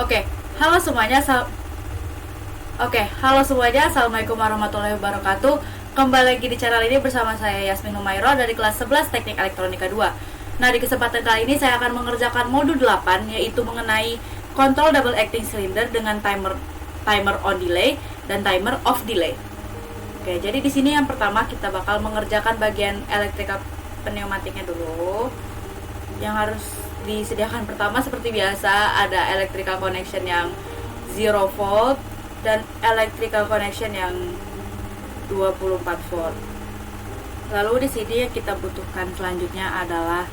Oke, halo semuanya. Halo semuanya. Assalamualaikum warahmatullahi wabarakatuh. Kembali lagi di channel ini bersama saya Yasmin Humairo dari kelas 11 Teknik Elektronika 2. Nah, di kesempatan kali ini saya akan mengerjakan modul 8, yaitu mengenai kontrol double acting cylinder dengan timer on delay dan timer off delay. Oke, jadi di sini yang pertama kita bakal mengerjakan bagian elektrika pneumatiknya dulu. Yang harus disediakan pertama seperti biasa ada electrical connection yang 0 volt dan electrical connection yang 24 volt. Lalu di sini yang kita butuhkan selanjutnya adalah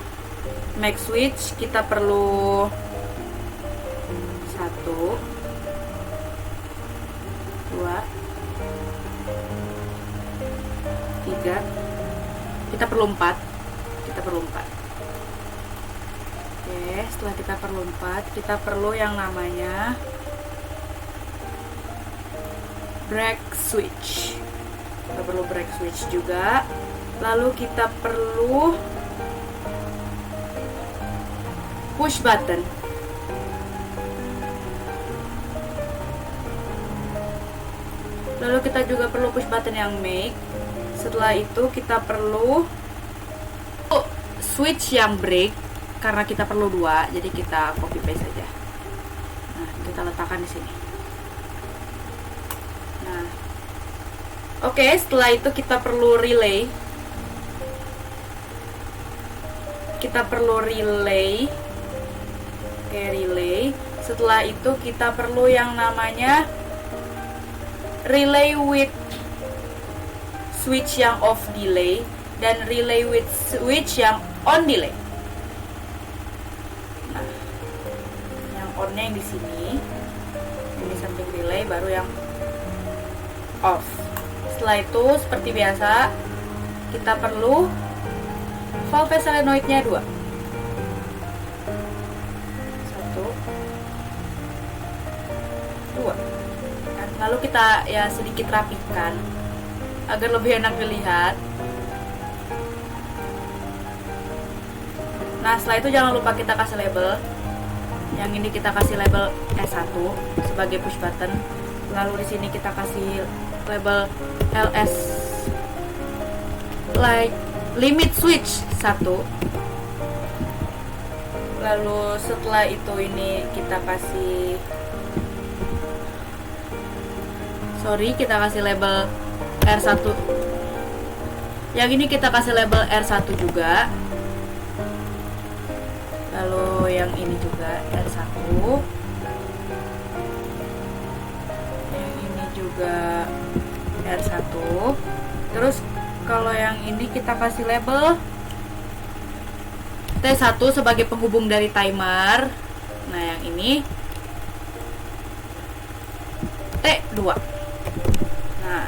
mag switch. Kita perlu 1 2 3, kita perlu 4. Oke, setelah kita perlu 4, kita perlu yang namanya brake switch. Kita perlu brake switch juga. Lalu kita perlu push button. Lalu kita juga perlu push button yang make. Setelah itu kita perlu switch yang brake, karena kita perlu 2, jadi kita copy paste saja. Nah, kita letakkan di sini. Nah, oke, setelah itu kita perlu relay. Relay. Setelah itu kita perlu yang namanya relay with switch yang off delay dan relay with switch yang on delay. Nah, yang on-nya yang di sini, ini samping relay, baru yang off. Setelah itu seperti biasa kita perlu valve solenoidnya 2. 1 2. Lalu kita ya sedikit rapikan agar lebih enak dilihat. Nah, setelah itu jangan lupa kita kasih label. Yang ini kita kasih label S1 sebagai push button. Lalu di sini kita kasih label LS like limit switch 1. Lalu setelah itu ini kita kasih label R1. Yang ini kita kasih label R1 juga. Lalu yang ini juga R1. Yang ini juga R1. Terus kalau yang ini kita kasih label T1 sebagai penghubung dari timer. Nah, yang ini T2. Nah,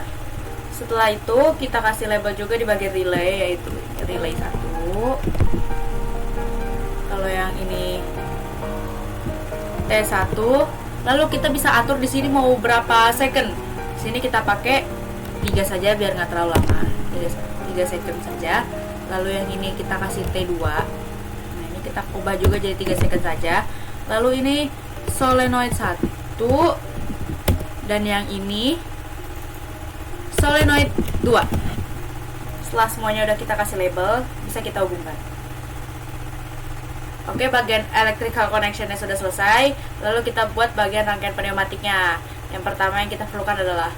setelah itu kita kasih label juga di bagian relay, yaitu relay 1. Kalau yang ini T1, lalu kita bisa atur di sini mau berapa second. Di sini kita pakai 3 saja biar nggak terlalu lama. 3 second saja. Lalu yang ini kita kasih T2. Nah, ini kita ubah juga jadi 3 second saja. Lalu ini solenoid 1 dan yang ini solenoid 2. Setelah semuanya udah kita kasih label, bisa kita hubungkan. Oke, bagian electrical connectionnya sudah selesai. Lalu kita buat bagian rangkaian pneumatiknya. Yang pertama yang kita perlukan adalah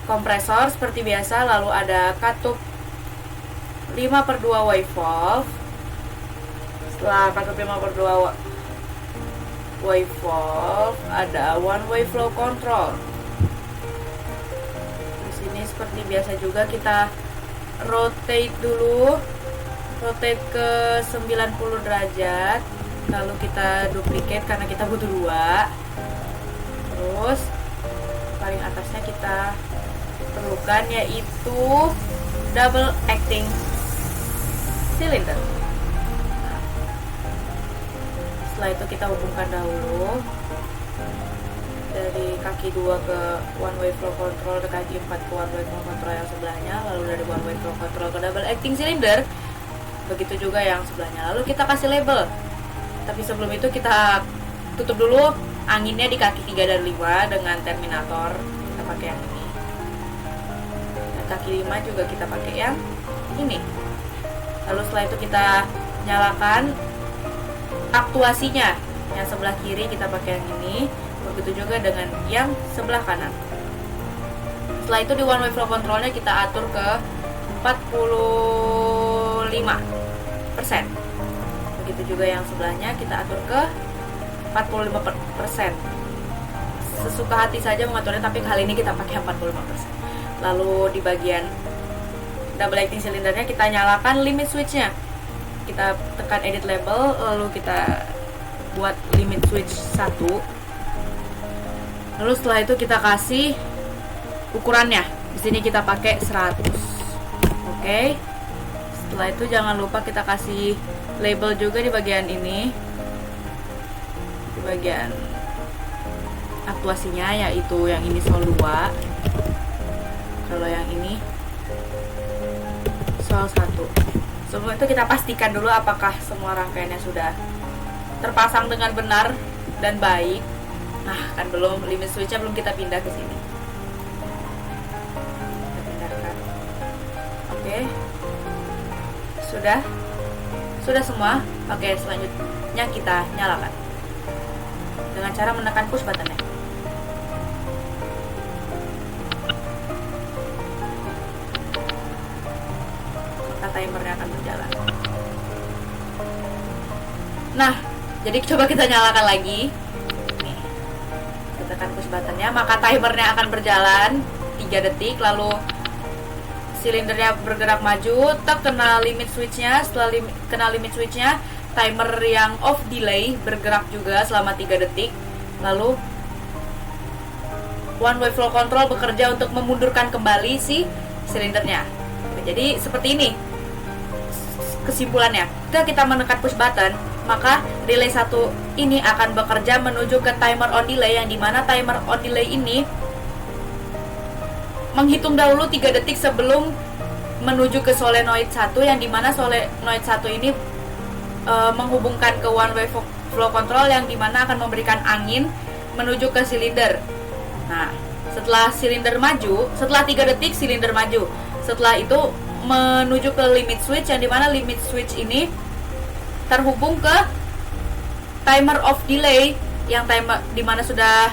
kompresor seperti biasa. Lalu ada katup 5/2 wave valve. Setelah katup 5/2 wave valve, ada one way flow control. Di sini seperti biasa juga kita rotate dulu. Rotate ke 90 derajat. Lalu kita duplicate karena kita butuh 2. Terus paling atasnya kita perlukan yaitu double acting cylinder. Setelah itu kita hubungkan dahulu dari kaki 2 ke one way flow control, dari kaki 4 ke one way flow control yang sebelahnya, lalu dari one way flow control ke double acting cylinder. Begitu juga yang sebelahnya. Lalu kita kasih label. Tapi sebelum itu kita tutup dulu anginnya di kaki 3 dan 5 dengan terminator. Kita pakai yang ini. Dan kaki 5 juga kita pakai yang ini. Lalu setelah itu kita nyalakan aktuasinya. Yang sebelah kiri kita pakai yang ini. Begitu juga dengan yang sebelah kanan. Setelah itu di one way flow controlnya kita atur ke 45%. Begitu juga yang sebelahnya kita atur ke 45%. Sesuka hati saja mengaturnya, tapi kali ini kita pakai 45%. Lalu di bagian double acting silindernya kita nyalakan limit switchnya. Kita tekan edit label, lalu kita buat limit switch 1. Lalu setelah itu kita kasih ukurannya. Di sini kita pakai 100. Oke. Setelah itu jangan lupa kita kasih label juga di bagian ini. Di bagian aktuasinya, yaitu yang ini sol 2. Kalau yang ini sol 1. Sebelum itu kita pastikan dulu apakah semua rangkaiannya sudah terpasang dengan benar dan baik. Nah, kan belum, limit switch-nya belum kita pindah ke sini. Kita pindahkan. Oke. Sudah semua. Oke, selanjutnya kita nyalakan dengan cara menekan push button-nya. Maka timernya akan berjalan. Nah, jadi coba kita nyalakan lagi. Nih, kita tekan push buttonnya, maka timernya akan berjalan 3 detik. Lalu silindernya bergerak maju, kena limit switch-nya. Setelah kena limit switch-nya, timer yang off delay bergerak juga selama 3 detik. Lalu one way flow control bekerja untuk memundurkan kembali si silindernya. Jadi seperti ini kesimpulannya. Ketika kita menekan push button, maka relay 1 ini akan bekerja menuju ke timer on delay, yang dimana timer on delay ini menghitung dahulu 3 detik sebelum menuju ke solenoid 1, yang dimana solenoid 1 ini menghubungkan ke one way flow control, yang dimana akan memberikan angin menuju ke silinder. Nah, setelah silinder maju, setelah 3 detik silinder maju. Setelah itu menuju ke limit switch, yang dimana limit switch ini terhubung ke timer off delay, yang dimana sudah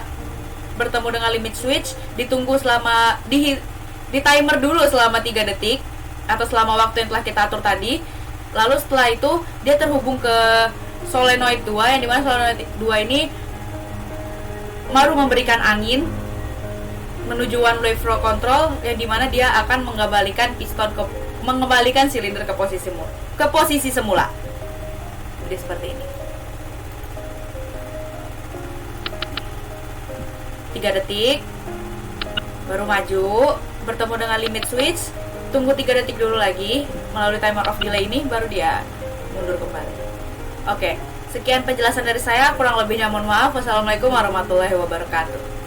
bertemu dengan limit switch. Ditunggu selama di timer dulu selama 3 detik atau selama waktu yang telah kita atur tadi. Lalu setelah itu dia terhubung ke solenoid 2, yang dimana solenoid 2 ini baru memberikan angin menuju one way flow control, yang dimana dia akan mengembalikan silinder ke posisi semula. Jadi seperti ini. 3 detik baru maju, bertemu dengan limit switch, tunggu 3 detik dulu lagi melalui timer off delay ini, baru dia mundur kembali. Oke, sekian penjelasan dari saya, kurang lebihnya mohon maaf. Wassalamualaikum warahmatullahi wabarakatuh.